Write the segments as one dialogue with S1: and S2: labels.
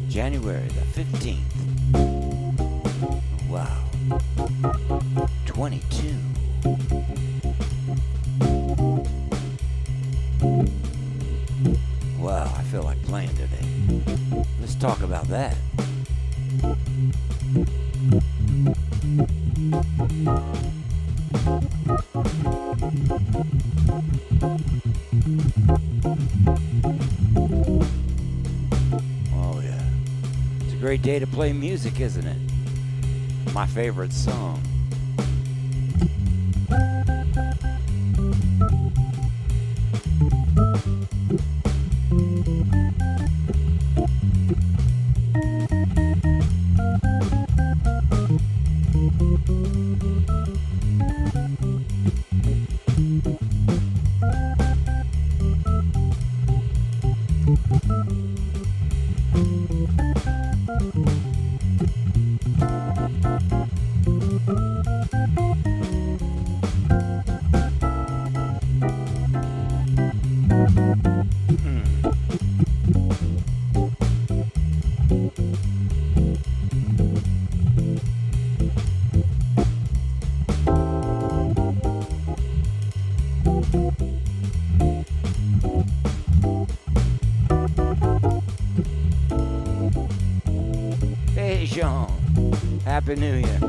S1: January the 15th. Wow. 22. Wow, I feel like playing today. Let's talk about that. Oh yeah. It's a great day to play music, isn't it? My favorite song. Hey, Jean. Happy New Year.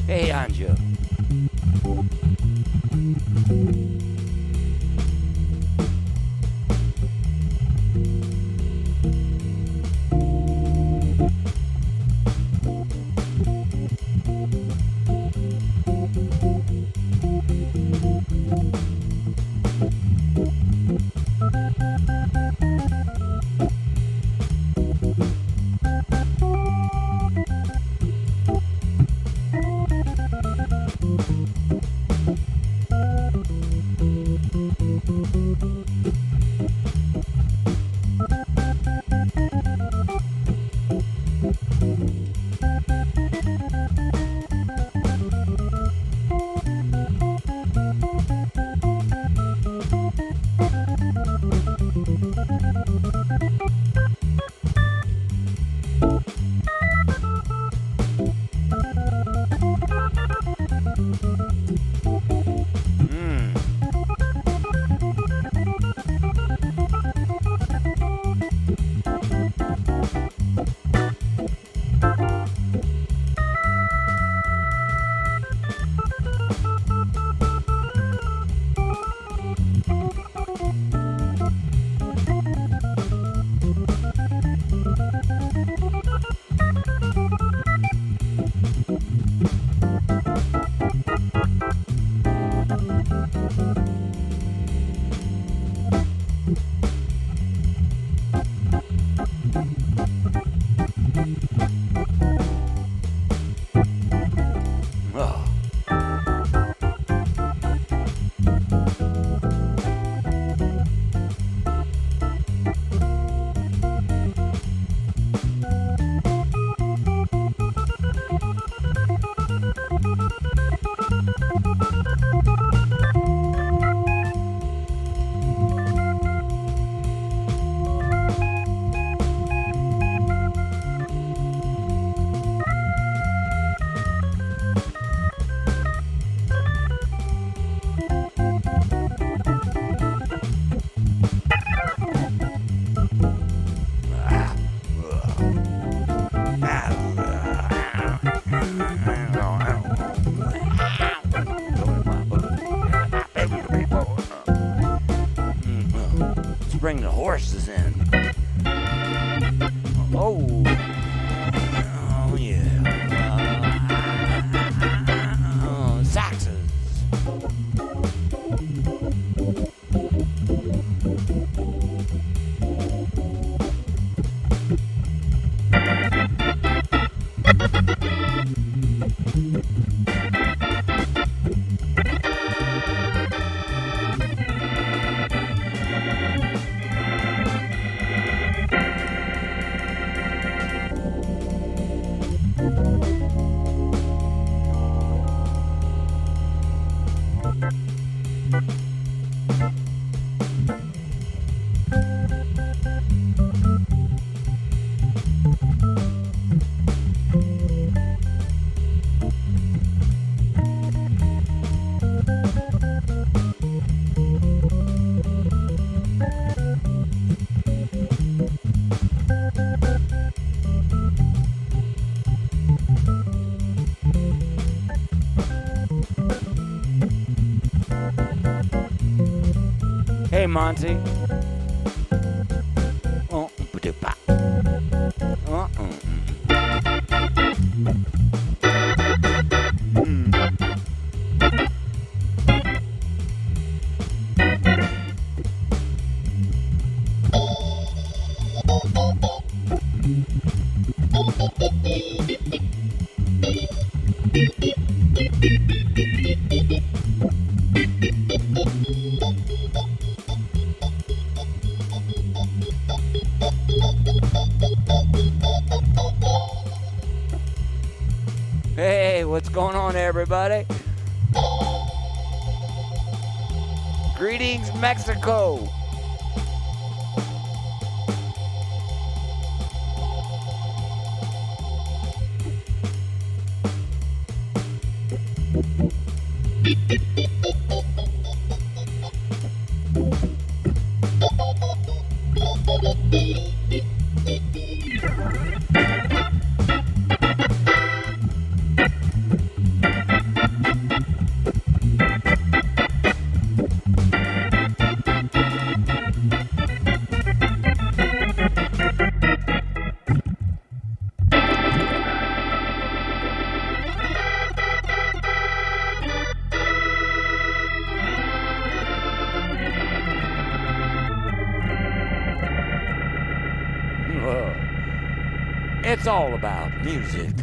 S1: Hey, Anjo. Bring the horses in. Oh, oh yeah. Saxes. Hey, Monty. Oh, ba-do-ba. Hey, what's going on, everybody? Greetings, Mexico. It's all about music.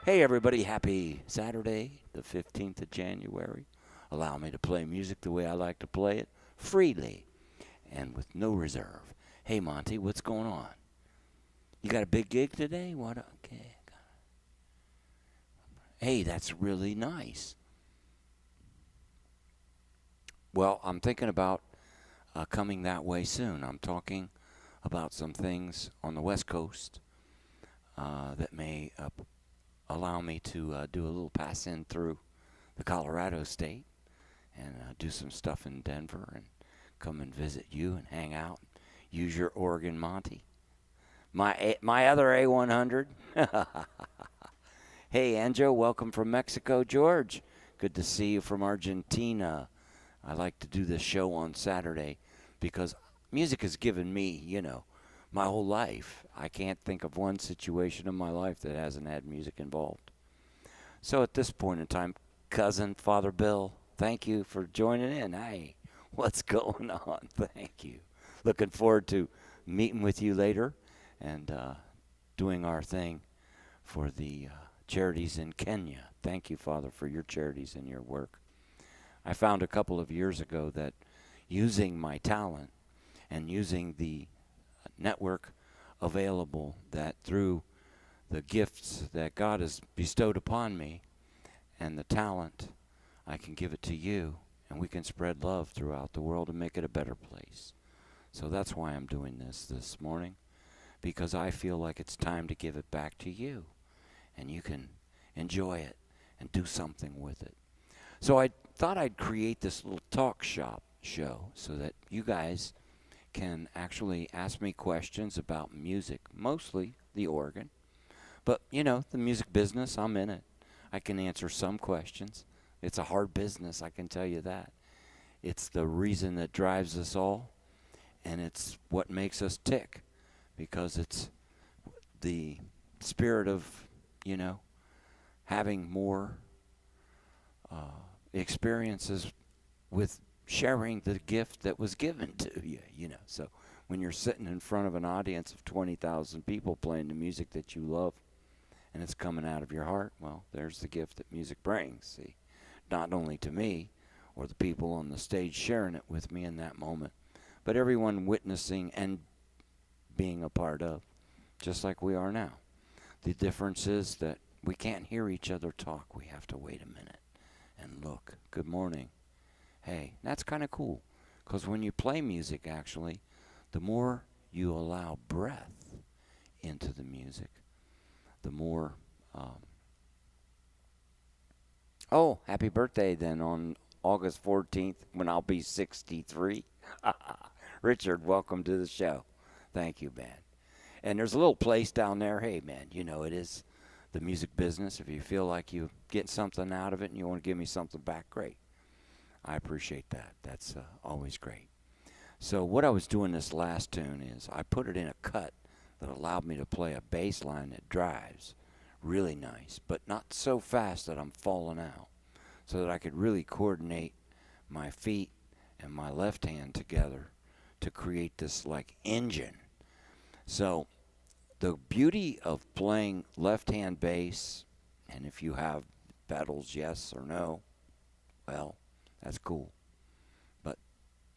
S1: Hey, everybody. Happy Saturday, the 15th of January. Allow me to play music the way I like to play it, freely and with no reserve. Hey, Monty, what's going on? You got a big gig today? What? Okay. Hey, that's really nice. Well, I'm thinking about coming that way soon. I'm talking about some things on the West Coast that may allow me to do a little pass in through the Colorado state and do some stuff in Denver and come and visit you and hang out. Use your Oregon Monty. My other A100. Hey, Anjo, welcome from Mexico. George, good to see you from Argentina. I like to do this show on Saturday because music has given me, my whole life. I can't think of one situation in my life that hasn't had music involved. So at this point in time, cousin, Father Bill, thank you for joining in. Hey, what's going on? Thank you. Looking forward to meeting with you later and doing our thing for the charities in Kenya. Thank you, Father, for your charities and your work. I found a couple of years ago that using my talent and using the network available, that through the gifts that God has bestowed upon me and the talent, I can give it to you and we can spread love throughout the world and make it a better place. So that's why I'm doing this morning, because I feel like it's time to give it back to you and you can enjoy it and do something with it. So I thought I'd create this little talk shop show so that you guys can actually ask me questions about music, mostly the organ. But, the music business, I'm in it. I can answer some questions. It's a hard business, I can tell you that. It's the reason that drives us all, and it's what makes us tick, because it's the spirit of, having more experiences with sharing the gift that was given to you, So when you're sitting in front of an audience of 20,000 people playing the music that you love and it's coming out of your heart, well, there's the gift that music brings, see. Not only to me or the people on the stage sharing it with me in that moment, but everyone witnessing and being a part of, just like we are now. The difference is that we can't hear each other talk. We have to wait a minute and look. Good morning. Hey, that's kind of cool, because when you play music, actually, the more you allow breath into the music, the more... happy birthday then on August 14th when I'll be 63. Richard, welcome to the show. Thank you, man. And there's a little place down there. Hey, man, it is the music business. If you feel like you get something out of it and you want to give me something back, great. I appreciate that. That's always great. So what I was doing this last tune is I put it in a cut that allowed me to play a bass line that drives really nice, but not so fast that I'm falling out, so that I could really coordinate my feet and my left hand together to create this like engine. So the beauty of playing left hand bass, and if you have pedals, yes or no, well, that's cool. But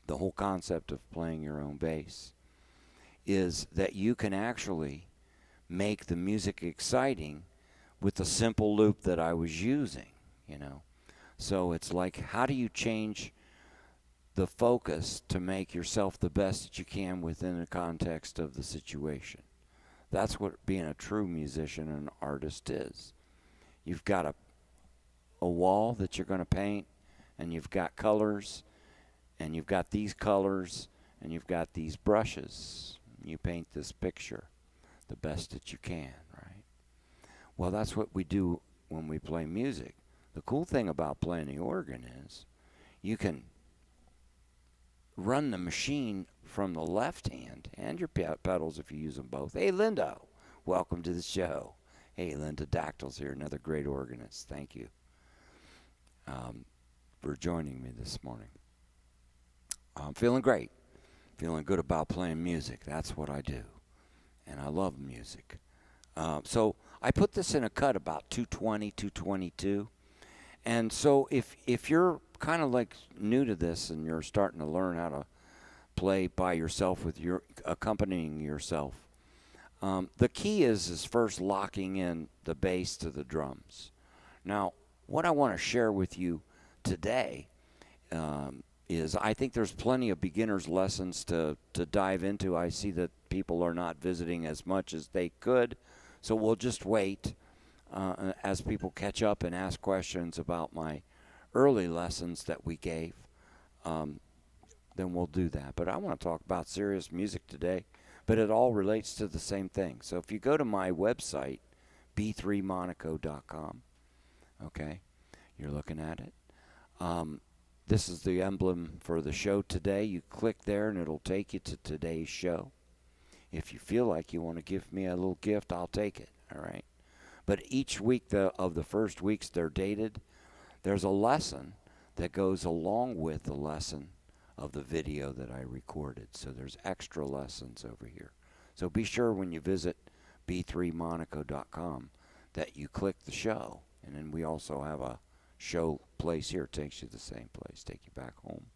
S1: the whole concept of playing your own bass is that you can actually make the music exciting with the simple loop that I was using, you know. So it's like, how do you change the focus to make yourself the best that you can within the context of the situation? That's what being a true musician and artist is. You've got a wall that you're going to paint, and you've got colors, and you've got these colors, and you've got these brushes. You paint this picture the best that you can, right? Well, that's what we do when we play music. The cool thing about playing the organ is you can run the machine from the left hand and your pedals if you use them both. Hey, Linda, welcome to the show. Hey, Linda Dactyl's here, another great organist. Thank you for joining me this morning. I'm feeling great. Feeling good about playing music. That's what I do. And I love music. So I put this in a cut about 220, 222. And so if you're kind of like new to this and you're starting to learn how to play by yourself with your accompanying yourself, the key is first locking in the bass to the drums. Now, what I want to share with you today is I think there's plenty of beginners lessons to dive into. I see that people are not visiting as much as they could, so we'll just wait as people catch up and ask questions about my early lessons that we gave. Then we'll do that. But I want to talk about serious music today, but it all relates to the same thing. So if you go to my website, b3monaco.com, okay, you're looking at it. This is the emblem for the show today. You click there and it'll take you to today's show. If you feel like you want to give me a little gift, I'll take it, all right? But each week of the first weeks, they're dated. There's a lesson that goes along with the lesson of the video that I recorded. So there's extra lessons over here. So be sure when you visit b3monaco.com that you click the show. And then we also have a show place here. It takes you to the same place, take you back home.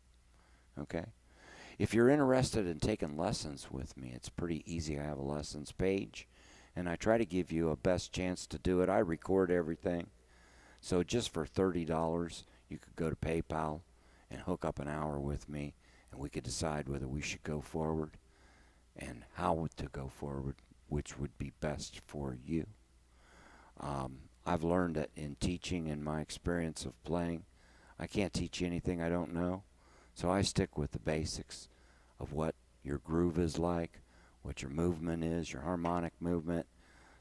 S1: Okay? If you're interested in taking lessons with me, it's pretty easy. I have a lessons page, and I try to give you a best chance to do it. I record everything. So just for $30, you could go to PayPal and hook up an hour with me, and we could decide whether we should go forward and how to go forward, which would be best for you. I've learned that in teaching and my experience of playing, I can't teach you anything I don't know. So I stick with the basics of what your groove is like, what your movement is, your harmonic movement,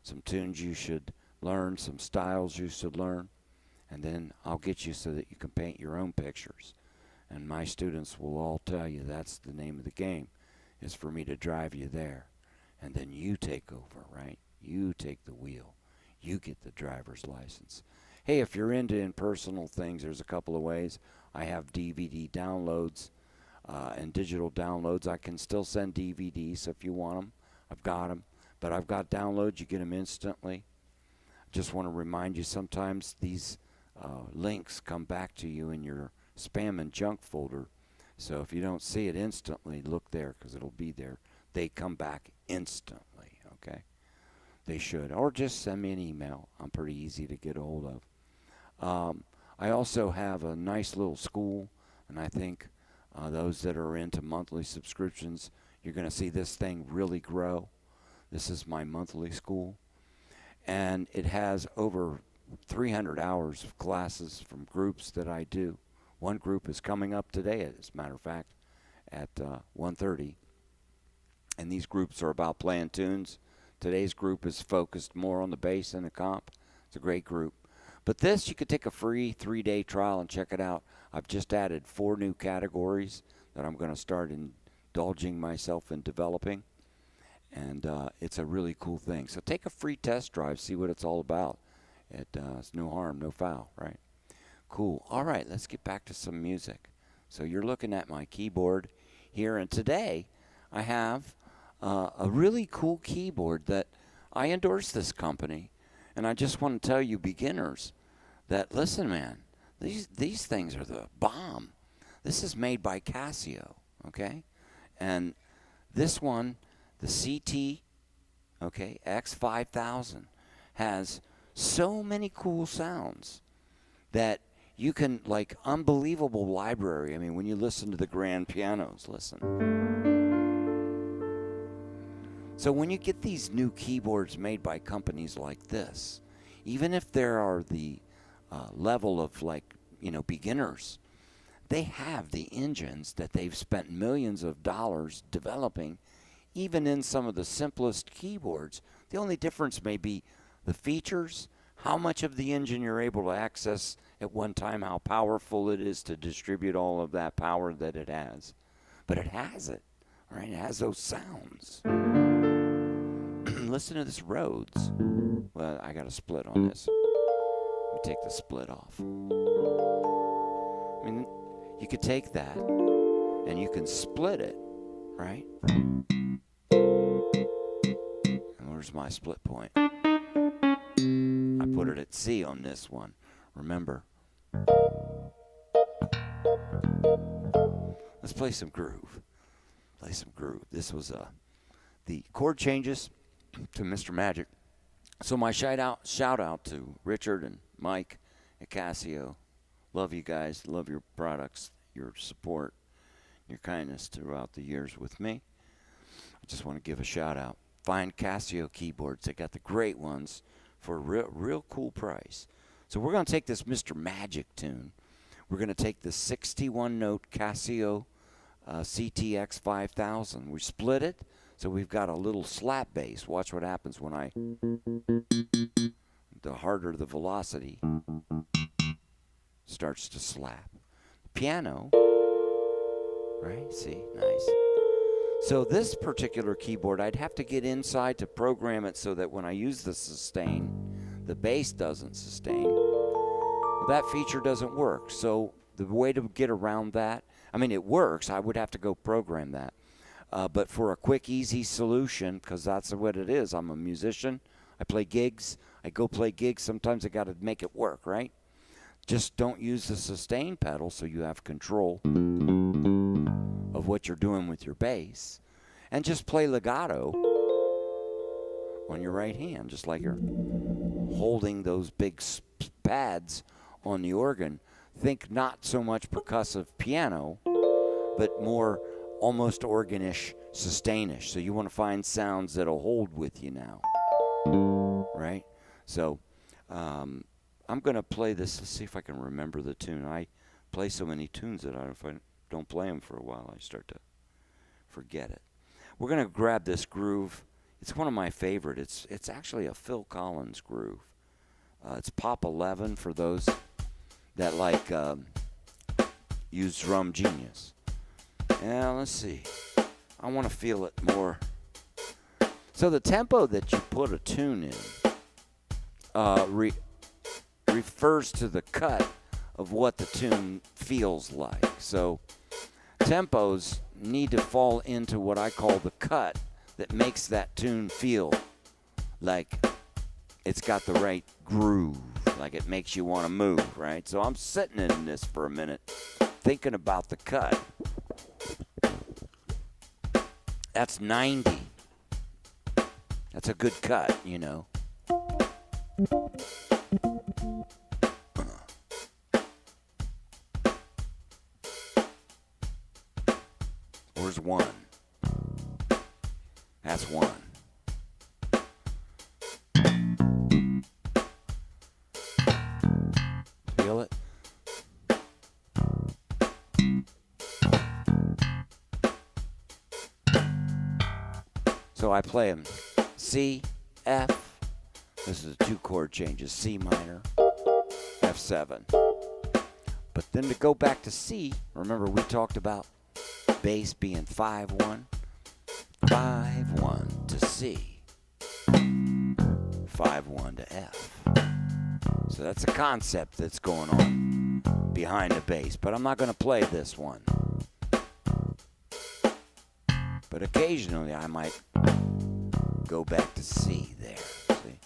S1: some tunes you should learn, some styles you should learn, and then I'll get you so that you can paint your own pictures. And my students will all tell you that's the name of the game, is for me to drive you there. And then you take over, right? You take the wheel. You get the driver's license. Hey, if you're into impersonal things, there's a couple of ways. I have DVD downloads and digital downloads. I can still send DVDs, so if you want them, I've got them. But I've got downloads. You get them instantly. Just want to remind you, sometimes these links come back to you in your spam and junk folder. So if you don't see it instantly, look there because it'll be there. They come back instantly, okay? They should. Or just send me an email. I'm pretty easy to get a hold of. I also have a nice little school, and I think those that are into monthly subscriptions, you're going to see this thing really grow. This is my monthly school, and it has over 300 hours of classes from groups that I do. One group is coming up today, as a matter of fact, at 1:30, and these groups are about playing tunes. Today's group is focused more on the bass and the comp. It's a great group. But this, you could take a free 3-day trial and check it out. I've just added 4 new categories that I'm going to start indulging myself in developing. And it's a really cool thing. So take a free test drive, see what it's all about. It's no harm, no foul, right? Cool. All right, let's get back to some music. So you're looking at my keyboard here, and today I have a really cool keyboard that I endorse this company, and I just want to tell you beginners that, listen, man, these things are the bomb. This is made by Casio, okay? And this one, the CT, okay, X5000, has so many cool sounds that you can, like, unbelievable library. I mean, when you listen to the grand pianos, listen. So when you get these new keyboards made by companies like this, even if there are the level of, like, beginners, they have the engines that they've spent millions of dollars developing, even in some of the simplest keyboards. The only difference may be the features, how much of the engine you're able to access at one time, how powerful it is to distribute all of that power that it has. But it has it, right? It has those sounds. Listen to this Rhodes. Well, I got a split on this. Let me take the split off. I mean, you could take that and you can split it, right? And where's my split point? I put it at C on this one. Remember. Let's play some groove. This was the chord changes to Mr. Magic. So my shout out to Richard and Mike at Casio. Love you guys. Love your products, your support, your kindness throughout the years with me. I just want to give a shout out. Find Casio keyboards. They got the great ones for a real cool price. So we're going to take this Mr. Magic tune. We're going to take the 61-note Casio CTX 5000. We split it, so we've got a little slap bass. Watch what happens when the harder the velocity starts to slap. Piano, right? See, nice. So this particular keyboard, I'd have to get inside to program it so that when I use the sustain, the bass doesn't sustain. Well, that feature doesn't work. So the way to get around that, I mean, it works. I would have to go program that. But for a quick, easy solution, because that's what it is. I'm a musician. I play gigs. I go play gigs. Sometimes I got to make it work, right? Just don't use the sustain pedal so you have control of what you're doing with your bass. And just play legato on your right hand, just like you're holding those big pads on the organ. Think not so much percussive piano, but more almost organish, sustainish. So you want to find sounds that'll hold with you now, right? So I'm going to play this. Let's see if I can remember the tune. I play so many tunes that if I don't play them for a while, I start to forget it. We're going to grab this groove. It's one of my favorite. It's actually a Phil Collins groove. It's Pop 11 for those that like use Drum Genius. Yeah, let's see. I want to feel it more. So the tempo that you put a tune in refers to the cut of what the tune feels like. So tempos need to fall into what I call the cut that makes that tune feel like it's got the right groove, like it makes you want to move, right? So I'm sitting in this for a minute, thinking about the cut. That's 90. That's a good cut, you know. Where's 1? That's 1. Feel it? So I play them C, F. This is the 2 chord changes. C minor, F7. But then to go back to C, remember we talked about bass being 5-1, 5-1 to C, 5-1 to F. So that's a concept that's going on behind the bass, but I'm not going to play this one. But occasionally I might go back to C there. See?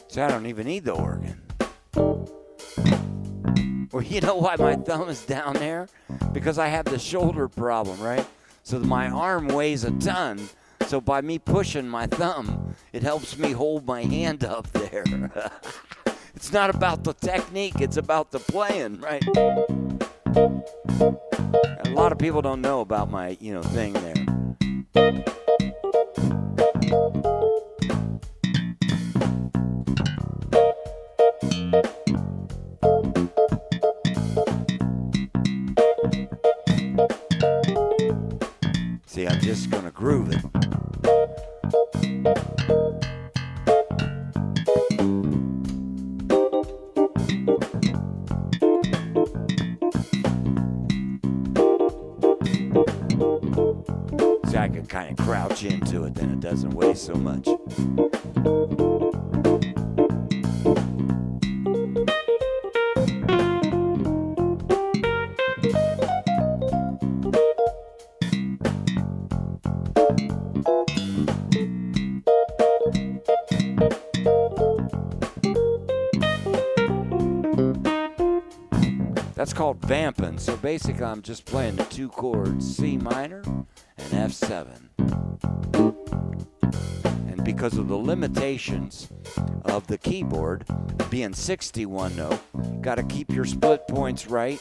S1: So I don't even need the organ. Well, you know why my thumb is down there? Because I have the shoulder problem, right? So my arm weighs a ton. So by me pushing my thumb, it helps me hold my hand up there. It's not about the technique, it's about the playing, right? A lot of people don't know about my, thing there. See, I'm just gonna groove it. See, I can kind of crouch into it, then it doesn't weigh so much. That's called vamping. So basically I'm just playing the two chords, C minor and F7. And because of the limitations of the keyboard being 61 note, got to keep your split points right.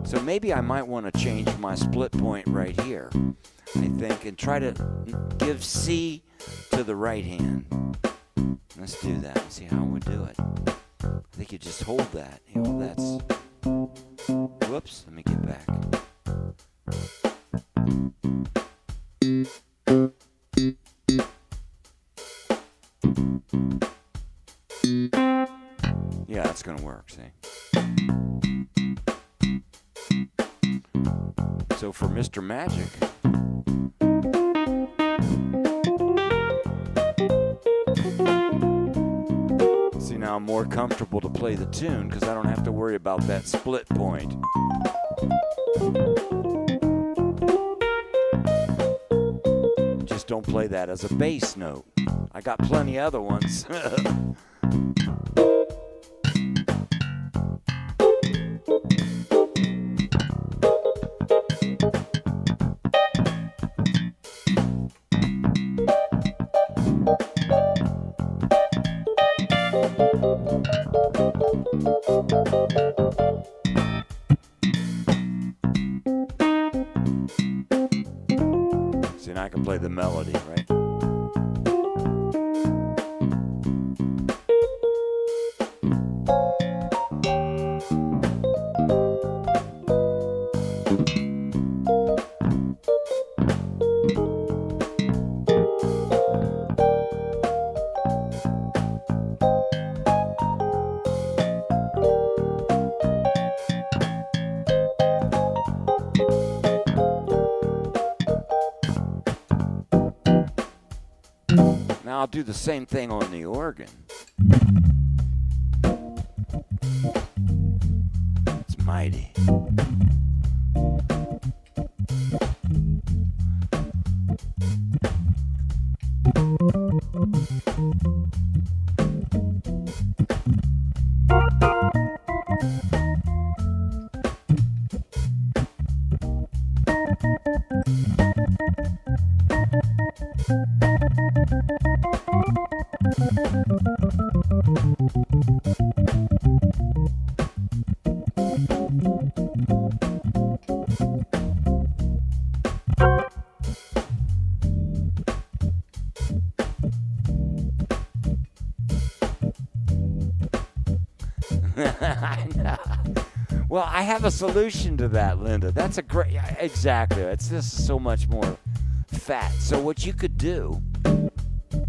S1: So maybe I might want to change my split point right here, I think, and try to give C to the right hand. Let's do that and see how we do it. I think you just hold that. That's... Whoops, let me get back. Yeah, that's going to work, see? So for Mr. Magic... Now I'm more comfortable to play the tune because I don't have to worry about that split point. Just don't play that as a bass note. I got plenty other ones. See, now I can play the melody, right? Now I'll do the same thing on the organ. It's mighty. I know. Well, I have a solution to that, Linda. That's a great, exactly. It's just so much more fat. So what you could do,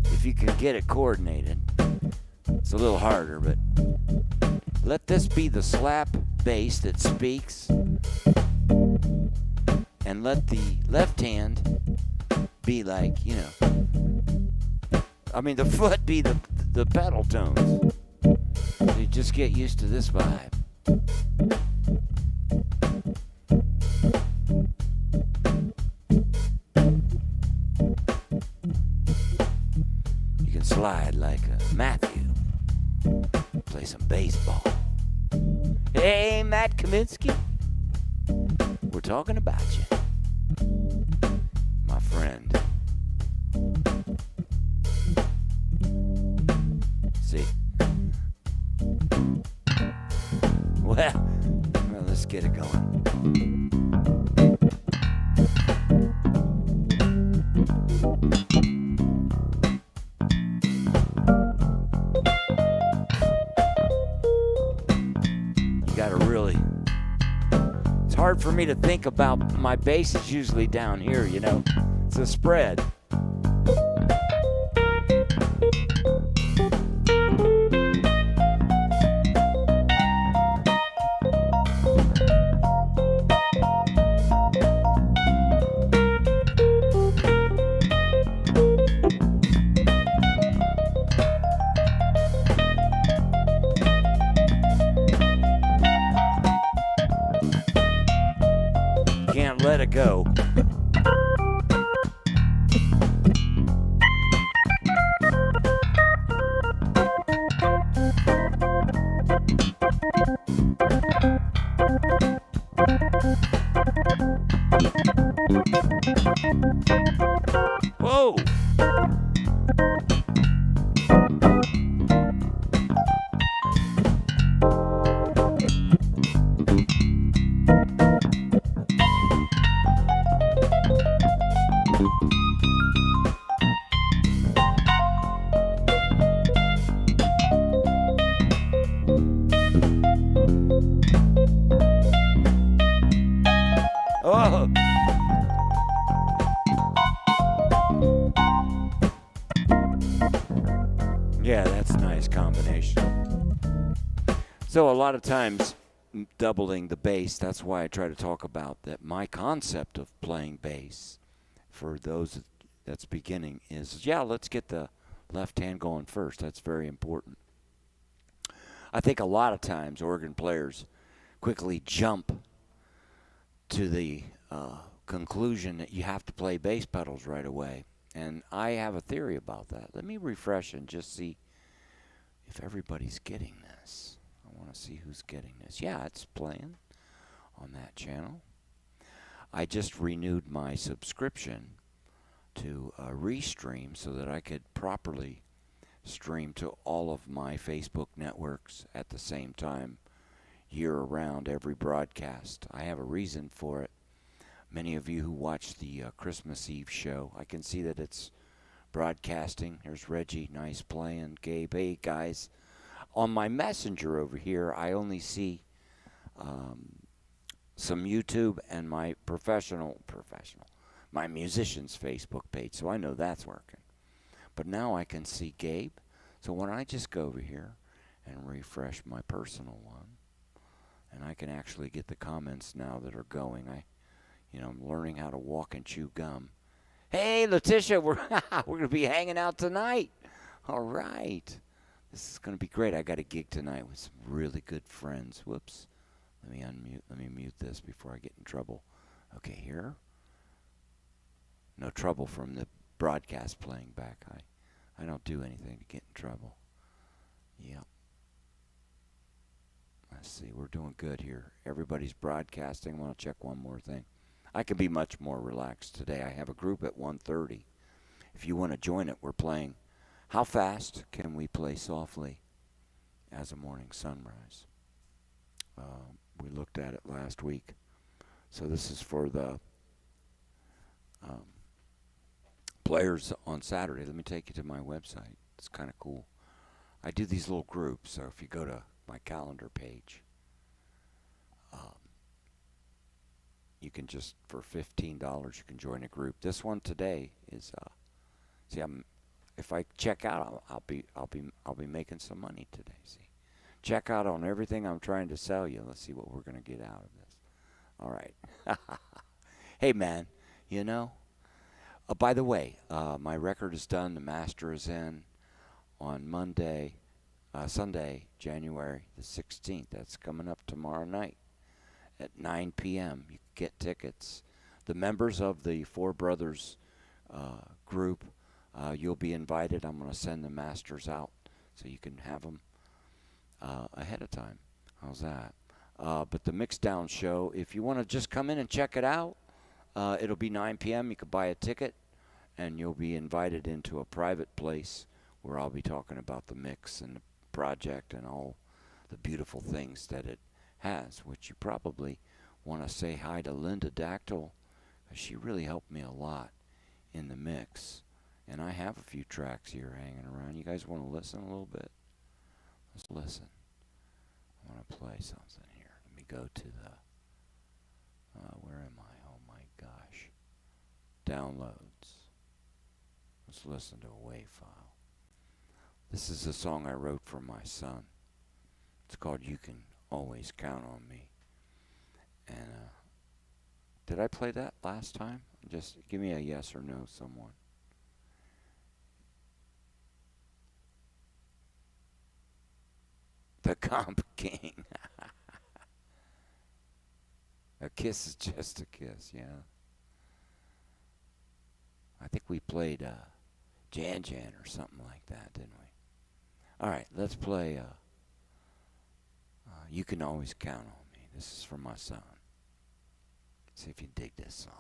S1: if you can get it coordinated, it's a little harder, but let this be the slap bass that speaks, and let the left hand be like, the foot be the pedal tones. So you just get used to this vibe. You can slide like Matthew. Play some baseball. Hey, Matt Kaminsky. We're talking about you, my friend. See? Well, let's get it going. You gotta really... It's hard for me to think about... My bass is usually down here, It's a spread. Can't let it go. Whoa! Oh! Yeah, that's a nice combination. So a lot of times, doubling the bass, that's why I try to talk about that. My concept of playing bass, for those that's beginning, is, let's get the left hand going first. That's very important. I think a lot of times organ players quickly jump to the conclusion that you have to play bass pedals right away. And I have a theory about that. Let me refresh and just see if everybody's getting this. I want to see who's getting this. Yeah, it's playing on that channel. I just renewed my subscription to Restream so that I could properly stream to all of my Facebook networks at the same time, year-round, every broadcast. I have a reason for it. Many of you who watch the Christmas Eve show, I can see that it's broadcasting. There's Reggie, nice playing. Gabe, hey guys. On my messenger over here, I only see some YouTube and my my musician's Facebook page, so I know that's working. But now I can see Gabe. So why don't I just go over here and refresh my personal one, and I can actually get the comments now that are going. I'm learning how to walk and chew gum Hey, Letitia, we're we're gonna be hanging out tonight. All right, this is gonna be great. I got a gig tonight with some really good friends. Whoops. Let me unmute. Let me mute this before I get in trouble. Okay, here. No trouble from the broadcast playing back. I don't do anything to get in trouble. Yep. Let's see. We're doing good here. Everybody's broadcasting. I want to check one more thing. I can be much more relaxed today. I have a group at 1:30. If you want to join it, we're playing How Fast Can We Play Softly as a Morning Sunrise? We looked at it last week. So this is for the players on Saturday. Let me take you to my website. It's kind of cool. I do these little groups. So if you go to my calendar page, you can just, for $15, you can join a group. This one today is, see, if I check out, I'll be making some money today. See, check out on everything I'm trying to sell you. Let's see what we're gonna get out of this. All right. Hey man, you know. By the way, my record is done. The master is in on Sunday, January the 16th. That's coming up tomorrow night at 9 p.m. You can get tickets. The members of the Four Brothers group, you'll be invited. I'm going to send the masters out so you can have them ahead of time. How's that? But the Mixdown show, if you want to just come in and check it out, it'll be 9 p.m. You can buy a ticket, and you'll be invited into a private place where I'll be talking about the mix and the project and all the beautiful things that it has, which you probably want to say hi to Linda Dactyl. She really helped me a lot in the mix. And I have a few tracks here hanging around. You guys want to listen a little bit? Let's listen. I want to play something here. Let me go to the, where am I? Oh my gosh. Downloads. Let's listen to a WAV file. This is a song I wrote for my son. It's called You Can Always Count on Me. And did I play that last time? Just give me a yes or no, someone. The Comp King. A kiss is just a kiss, yeah. I think we played Jan Jan or something like that, didn't we? All right, let's play You Can Always Count on Me. This is for my son. See if you dig this song.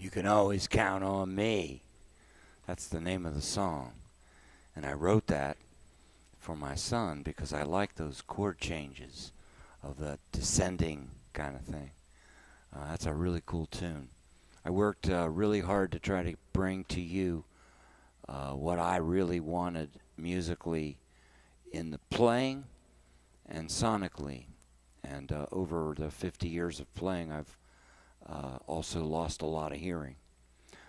S1: You can always count on me. That's the name of the song. And I wrote that for my son because I like those chord changes of the descending kind of thing. That's a really cool tune. I worked really hard to try to bring to you what I really wanted musically in the playing and sonically. And over the 50 years of playing, I've also lost a lot of hearing.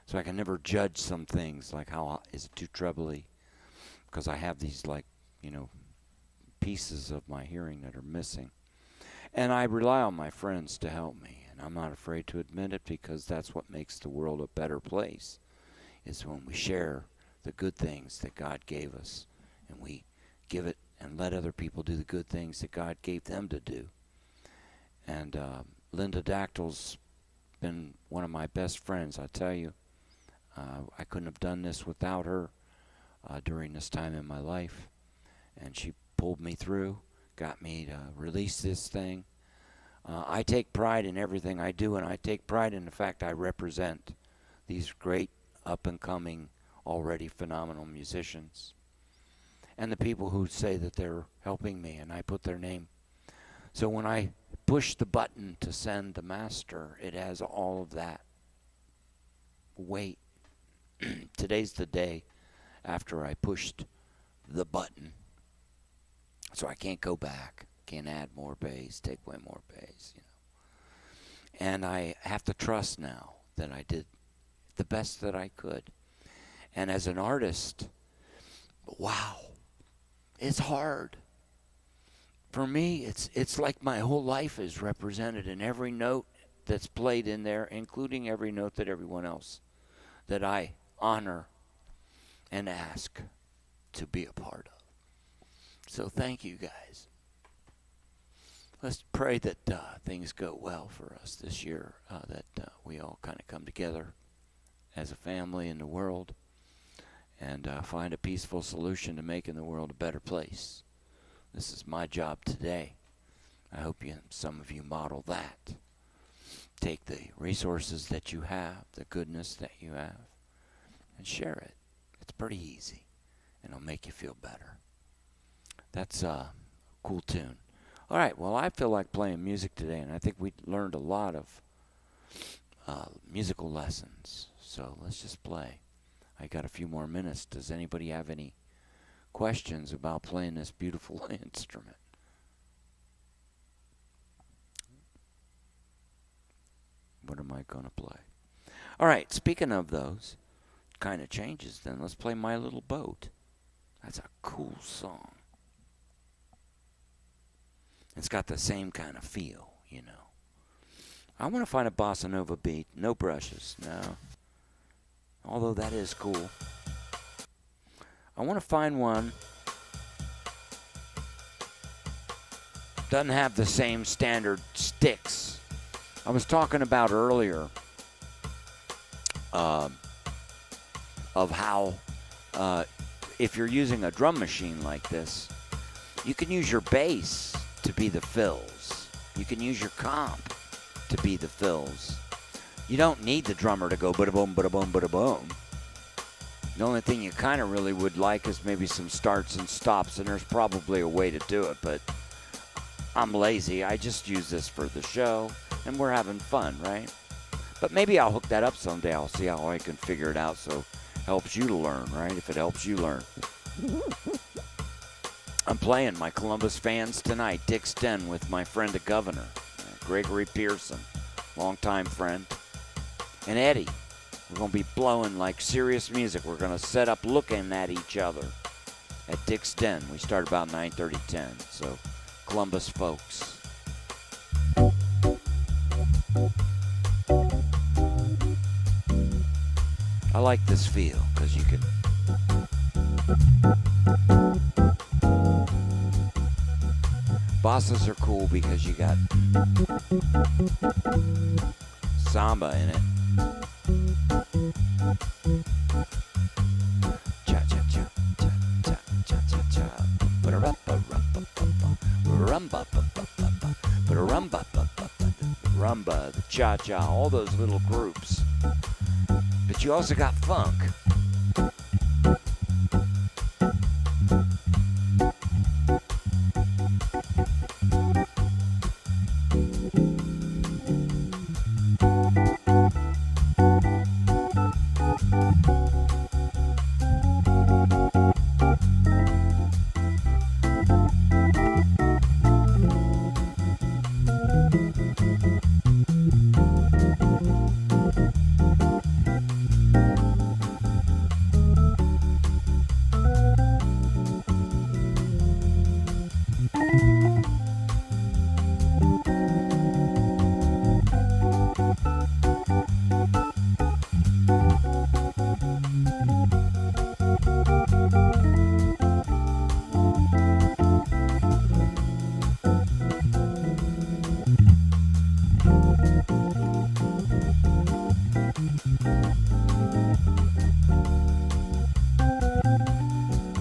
S1: So I can never judge some things, like how is it too trebly, because I have these, like, pieces of my hearing that are missing. And I rely on my friends to help me, and I'm not afraid to admit it, because that's what makes the world a better place, is when we share the good things that God gave us, and we give it and let other people do the good things that God gave them to do. And Linda Dactyl's been one of my best friends, I tell you. I couldn't have done this without her. during this time in my life. And she pulled me through, got me to release this thing. I take pride in everything I do, and I take pride in the fact I represent these great up-and-coming, already phenomenal musicians. And the people who say that they're helping me, and I put their name. So when I push the button to send the master, it has all of that weight. Today's the day after I pushed the button. So I can't go back, can't add more bass, take away more bass, you know. And I have to trust now that I did the best that I could. And as an artist, wow, it's hard. For me, it's like my whole life is represented in every note that's played in there, including every note that everyone else that I honor and ask to be a part of. So thank you, guys. Let's pray that things go well for us this year, that we all kind of come together as a family in the world and find a peaceful solution to making the world a better place. This is my job today. I hope some of you model that. Take the resources that you have, the goodness that you have, and share it. It's pretty easy, and it'll make you feel better. That's a cool tune. All right, well, I feel like playing music today, and I think we learned a lot of musical lessons. So let's just play. I got a few more minutes. Does anybody have any questions about playing this beautiful instrument? What am I going to play? All right, speaking of those kind of changes, then let's play My Little Boat. That's a cool song. It's got the same kind of feel, you know. I want to find a bossa nova beat. No brushes, no. Although that is cool. I want to find one. Doesn't have the same standard sticks. I was talking about earlier of how if you're using a drum machine like this, you can use your bass to be the fills. You can use your comp to be the fills. You don't need the drummer to go bada-boom, bada-boom, bada-boom. The only thing you kind of really would like is maybe some starts and stops, and there's probably a way to do it, but I'm lazy. I just use this for the show, and we're having fun, right? But maybe I'll hook that up someday. I'll see how I can figure it out so it helps you to learn, right? If it helps you learn. I'm playing my Columbus fans tonight, Dick's Den, with my friend the governor, Gregory Pearson, longtime friend, and Eddie. We're going to be blowing like serious music. We're going to set up looking at each other at Dick's Den. We start about 9:30, 10. So, Columbus folks. I like this feel because you can... Bossas are cool because you got samba in it. Cha cha cha cha cha cha cha cha. Rumba, the cha cha, all those little groups. But you also got funk.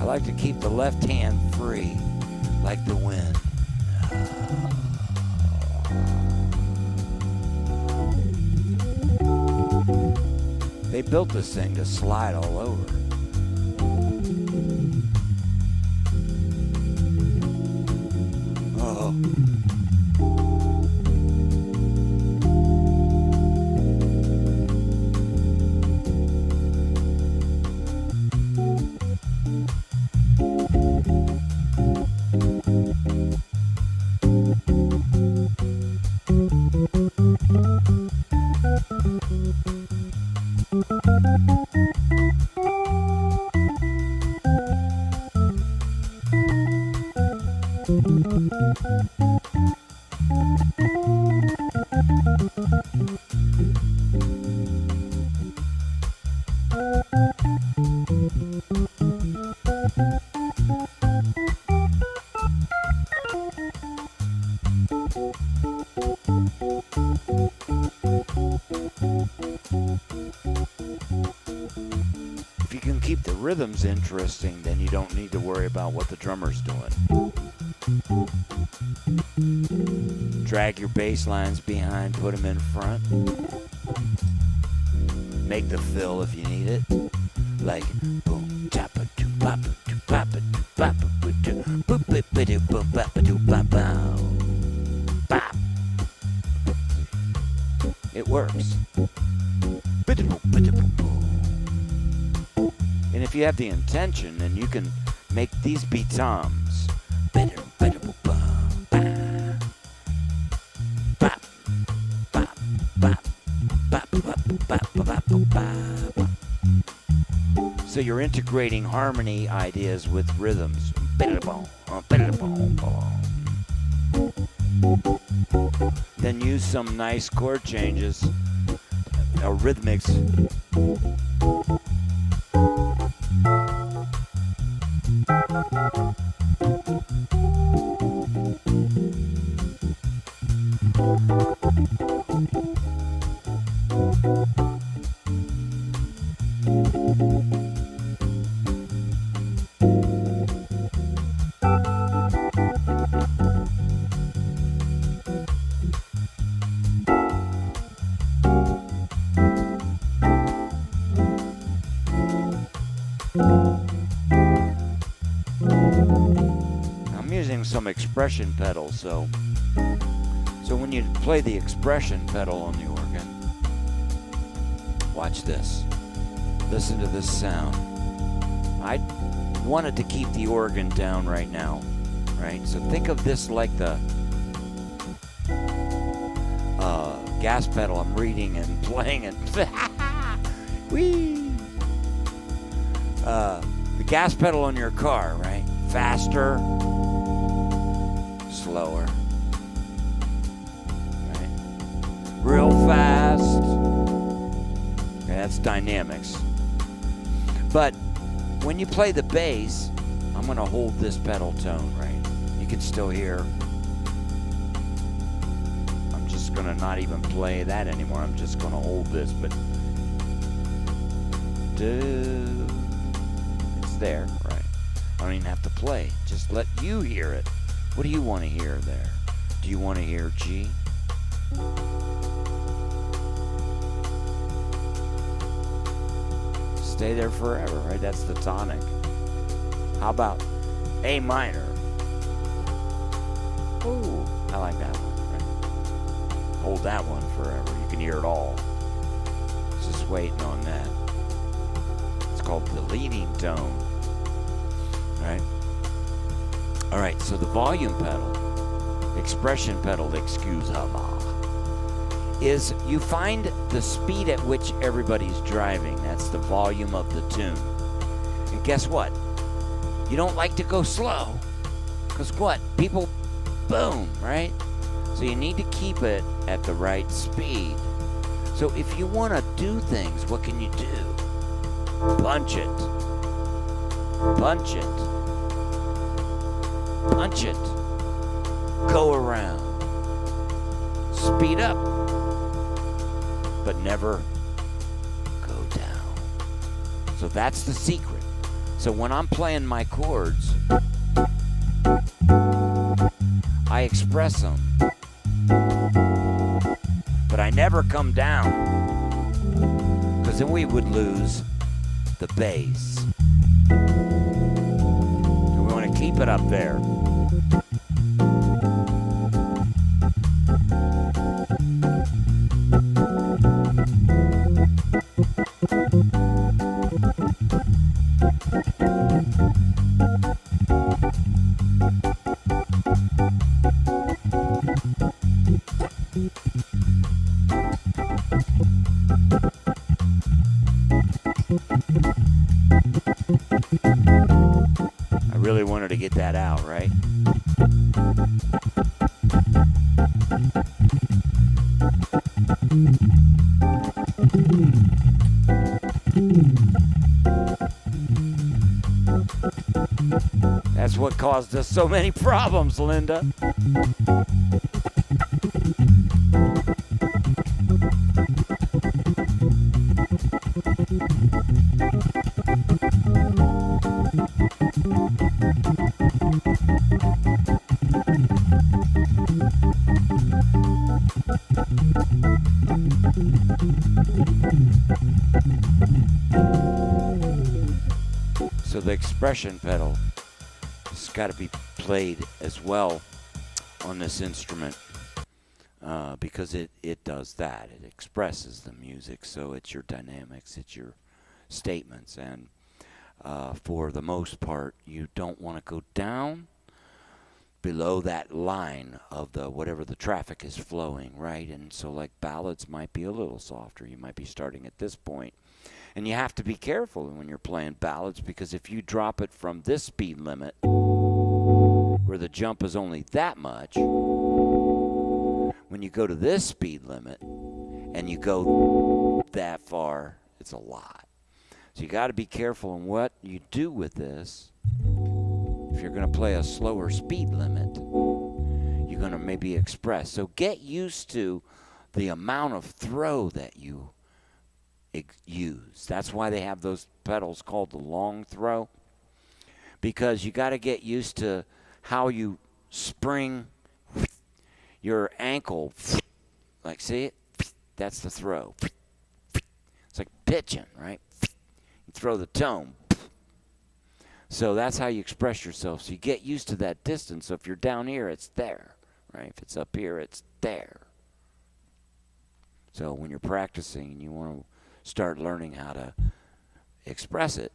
S1: I like to keep the left hand free, like the wind. They built this thing to slide all over. Oh. If you can keep the rhythms interesting, then you don't need to worry about what the drummer's doing. Drag your bass lines behind, put them in front. Make the fill if you need it. Like boom, tappa, doo, papa, doo, papa, doo, papa, doo, boop, boop, boop, boop, papa, doo, papa, bop. It works. And if you have the intention, then you can make these beat toms. So you're integrating harmony ideas with rhythms. Then use some nice chord changes, rhythmics. I'm using some expression pedals, so when you play the expression pedal on the organ, watch this. Listen to this sound. I wanted to keep the organ down right now, right? So think of this like the gas pedal I'm reading and playing and whee! The gas pedal on your car, right? Faster, slower, right? Real fast. Okay, that's dynamics. But when you play the bass, I'm going to hold this pedal tone, right? You can still hear. I'm just going to not even play that anymore. I'm just going to hold this, but it's there, right? I don't even have to play. Just let you hear it. What do you want to hear there? Do you want to hear G? Stay there forever, right? That's the tonic. How about A minor? Ooh, I like that one, right? Hold that one forever. You can hear it all. Just waiting on that. It's called the leading tone, right? All right, so the volume pedal, expression pedal, excuse me, is you find the speed at which everybody's driving. That's the volume of the tune. And guess what? You don't like to go slow. Because what? People, boom, right? So you need to keep it at the right speed. So if you want to do things, what can you do? Punch it. Punch it. Punch it. Go around. Speed up. But never go down. So that's the secret. So when I'm playing my chords, I express them. But I never come down, because then we would lose the bass. And we want to keep it up there. I really wanted to get that out, right? That's what caused us so many problems, Linda. So the expression pedal has got to be played as well on this instrument because it does that. It expresses the music, so it's your dynamics, it's your statements, and for the most part, you don't want to go down below that line of the whatever the traffic is flowing, right? And so like ballads might be a little softer. You might be starting at this point. And you have to be careful when you're playing ballads, because if you drop it from this speed limit, where the jump is only that much, when you go to this speed limit and you go that far, it's a lot. So you got to be careful in what you do with this. If you're going to play a slower speed limit, you're going to maybe express. So get used to the amount of throw that you use. That's why they have those pedals called the long throw, because you got to get used to how you spring your ankle. Like, see it? That's the throw. It's like pitching, right? You throw the tone. So that's how you express yourself. So you get used to that distance. So if you're down here, it's there, right? If it's up here, it's there. So when you're practicing and you want to start learning how to express it,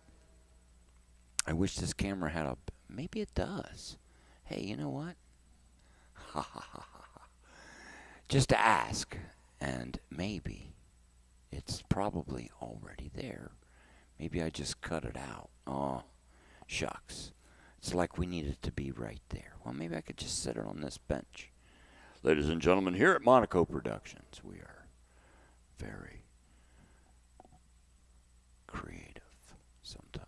S1: I wish this camera had a, maybe it does. Hey, you know what? Just to ask, and maybe it's probably already there. Maybe I just cut it out. Oh, shucks. It's like we need it to be right there. Well, maybe I could just set it on this bench. Ladies and gentlemen, here at Monaco Productions, we are very creative sometimes.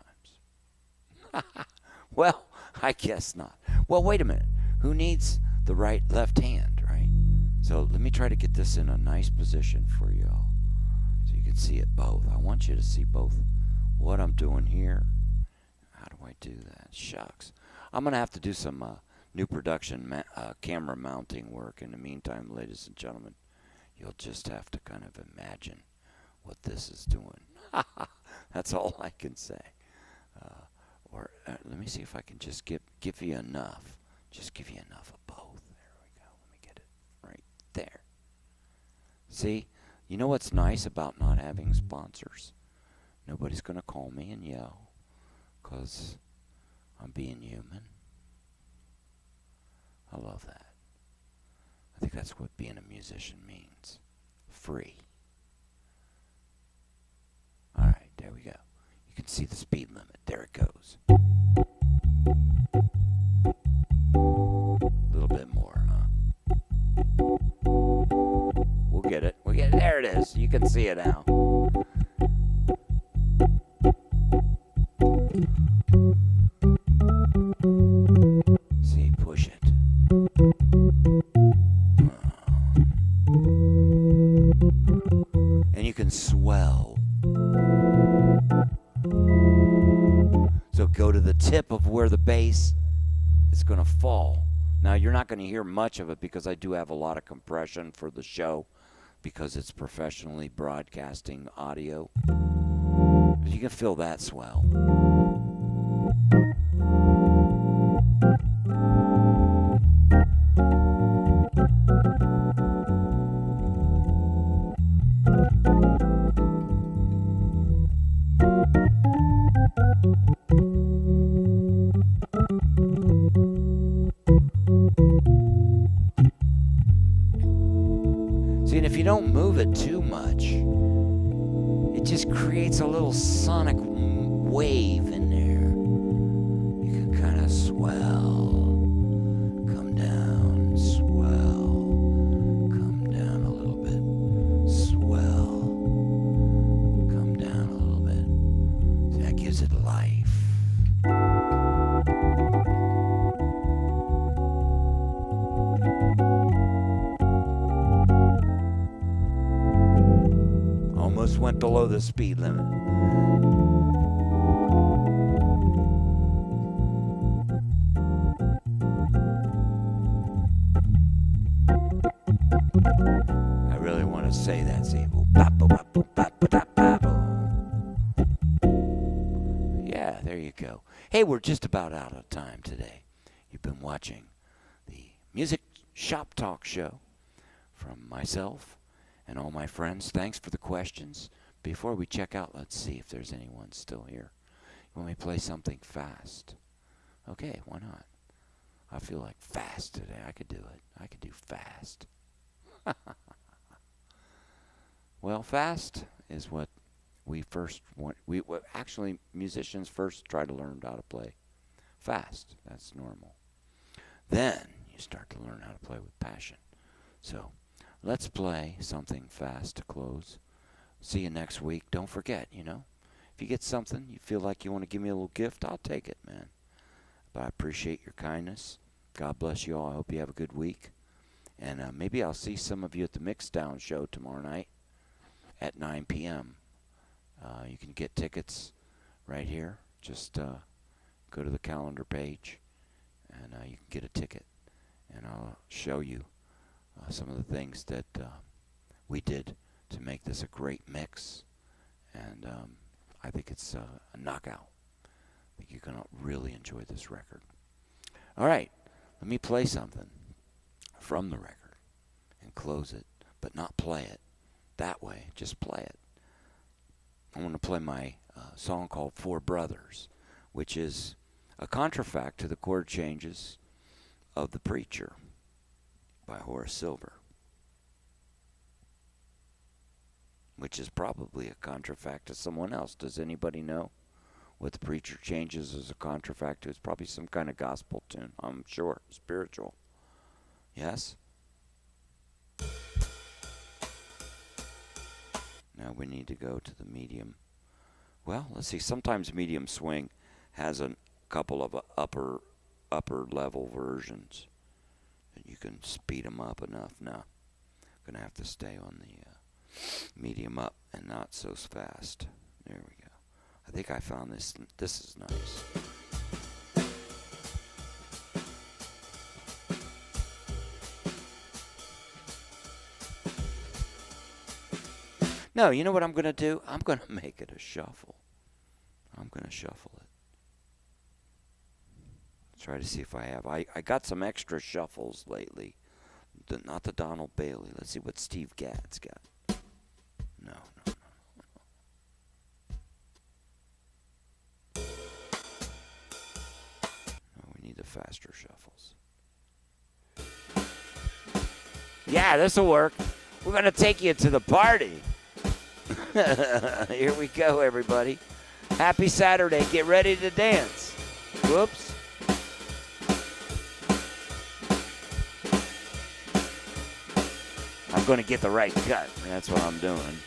S1: Well, I guess not. Well, wait a minute. Who needs the right left hand, right? So let me try to get this in a nice position for you all so you can see it both. I want you to see both what I'm doing here. How do I do that? Shucks. I'm going to have to do some new production camera mounting work. In the meantime, ladies and gentlemen, you'll just have to kind of imagine what this is doing. That's all I can say. Let me see if I can just give you enough. Just give you enough of both. There we go. Let me get it right there. See? You know what's nice about not having sponsors? Nobody's going to call me and yell because I'm being human. I love that. I think that's what being a musician means. Free. All right, there we go. You can see the speed limit. There it goes. A little bit more, huh? We'll get it. We'll get it. There it is. You can see it now. See, push it. And you can swell. So tip of where the bass is going to fall. Now, you're not going to hear much of it because I do have a lot of compression for the show because it's professionally broadcasting audio. You can feel that swell. See, and if you don't move it too much, it just creates a little sonic wave in there. You can kind of swell, come down, swell, come down a little bit, swell, come down a little bit. See, that gives it life. Almost went below the speed limit. I really want to say that. See, yeah, there you go. Hey, we're just about out of time today. You've been watching the Music Shop Talk Show from myself and all my friends. Thanks for the questions. Before we check out, let's see if there's anyone still here. You want me to play something fast? Okay, why not? I feel like fast today. I could do it. I could do fast. Well, fast is what we first want. Actually, musicians first try to learn how to play fast. That's normal. Then you start to learn how to play with passion. So let's play something fast to close. See you next week. Don't forget, if you get something, you feel like you want to give me a little gift, I'll take it, man. But I appreciate your kindness. God bless you all. I hope you have a good week. And maybe I'll see some of you at the Mixdown show tomorrow night at 9 p.m. You can get tickets right here. Just go to the calendar page, and you can get a ticket. And I'll show you some of the things that we did to make this a great mix. And I think it's a knockout. I think you're going to really enjoy this record. All right, let me play something from the record and close it, but not play it that way. Just play it. I want to play my song called Four Brothers, which is a contrafact to the chord changes of The Preacher by Horace Silver, which is probably a contrafact to someone else. Does anybody know what The Preacher changes as a contrafact to? It's probably some kind of gospel tune, I'm sure. Spiritual. Yes? Now we need to go to the medium. Well, let's see. Sometimes medium swing has a couple of upper level versions. You can speed them up enough. No, I'm going to have to stay on the medium up and not so fast. There we go. I think I found this. This is nice. No, you know what I'm going to do? I'm going to make it a shuffle. I'm going to shuffle it. Try to see if I have. I got some extra shuffles lately. Not the Donald Bailey. Let's see what Steve Gadd's got. No. No, we need the faster shuffles. Yeah, this will work. We're going to take you to the party. Here we go, everybody. Happy Saturday. Get ready to dance. Whoops. I'm going to get the right cut. That's what I'm doing.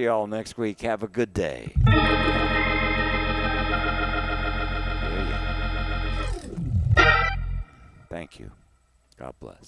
S1: See y'all next week. Have a good day. Thank you. God bless.